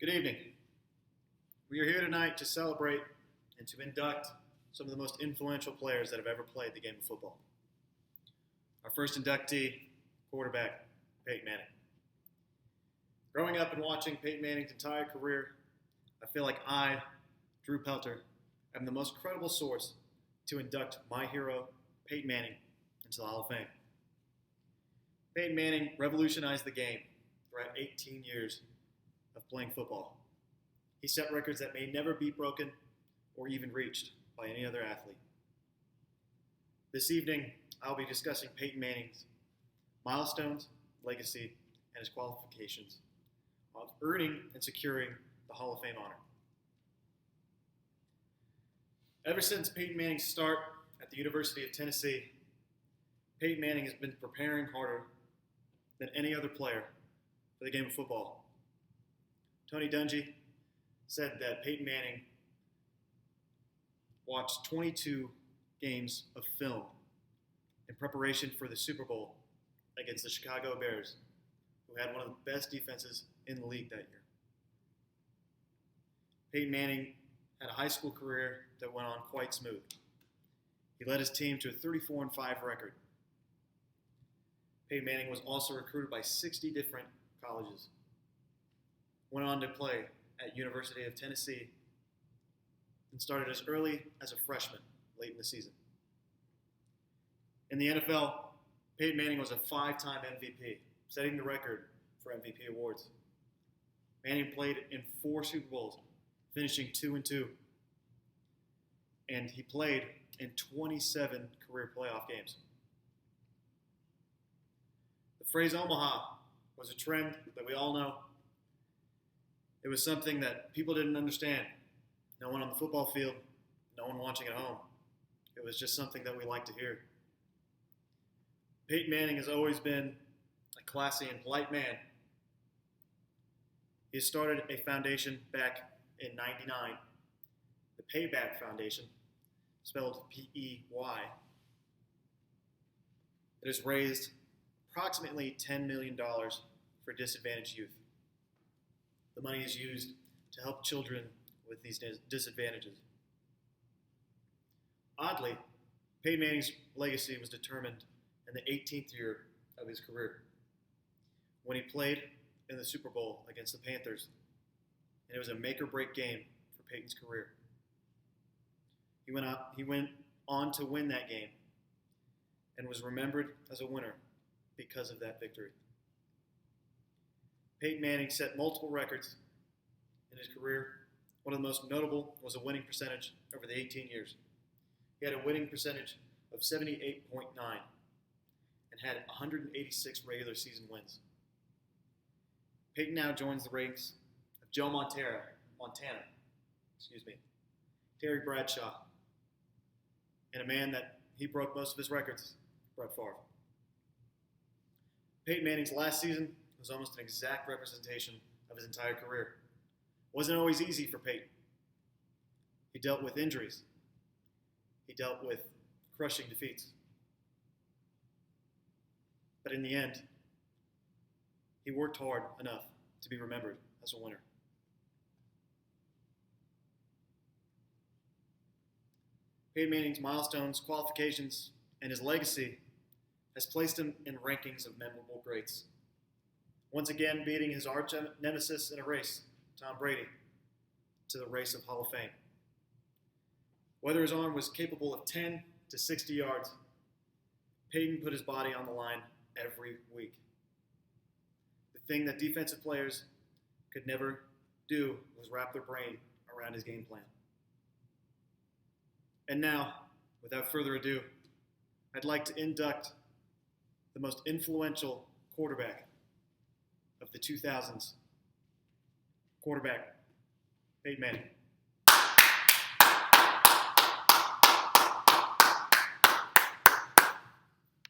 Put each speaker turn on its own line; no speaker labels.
Good evening. We are here tonight to celebrate and to induct some of the most influential players that have ever played the game of football. Our first inductee, quarterback, Peyton Manning. Growing up and watching Peyton Manning's entire career, I feel like I, Dru Peyton, am the most credible source to induct my hero, Peyton Manning, into the Hall of Fame. Peyton Manning revolutionized the game throughout 18 years of playing football. He set records that may never be broken or even reached by any other athlete. This evening, I'll be discussing Peyton Manning's milestones, legacy, and his qualifications of earning and securing the Hall of Fame honor. Ever since Peyton Manning's start at the University of Tennessee, Peyton Manning has been preparing harder than any other player for the game of football. Tony Dungy said that Peyton Manning watched 22 games of film in preparation for the Super Bowl against the Chicago Bears, who had one of the best defenses in the league that year. Peyton Manning had a high school career that went on quite smooth. He led his team to a 34-5 record. Peyton Manning was also recruited by 60 different colleges. Went on to play at University of Tennessee and started as early as a freshman late in the season. In the NFL, Peyton Manning was a 5-time MVP, setting the record for MVP awards. Manning played in 4 Super Bowls, finishing 2-2, and he played in 27 career playoff games. The phrase Omaha was a trend that we all know. It was something that people didn't understand. No one on the football field, no one watching at home. It was just something that we like to hear. Peyton Manning has always been a classy and polite man. He started a foundation back in '99, the Payback Foundation, spelled P-E-Y. It has raised approximately $10 million for disadvantaged youth. The money is used to help children with these disadvantages. Oddly, Peyton Manning's legacy was determined in the 18th year of his career when he played in the Super Bowl against the Panthers, and it was a make-or-break game for Peyton's career. He went on to win that game and was remembered as a winner because of that victory. Peyton Manning set multiple records in his career. One of the most notable was a winning percentage over the 18 years. He had a winning percentage of 78.9 and had 186 regular season wins. Peyton now joins the ranks of Joe Montana, Terry Bradshaw, and a man that he broke most of his records, Brett Favre. Peyton Manning's last season was almost an exact representation of his entire career. It wasn't always easy for Peyton. He dealt with injuries. He dealt with crushing defeats. But in the end, he worked hard enough to be remembered as a winner. Peyton Manning's milestones, qualifications, and his legacy has placed him in rankings of memorable greats. Once again, beating his arch nemesis in a race, Tom Brady, to the race of Hall of Fame. Whether his arm was capable of 10 to 60 yards, Peyton put his body on the line every week. The thing that defensive players could never do was wrap their brain around his game plan. And now, without further ado, I'd like to induct the most influential quarterback of the 2000s, quarterback Peyton Manning.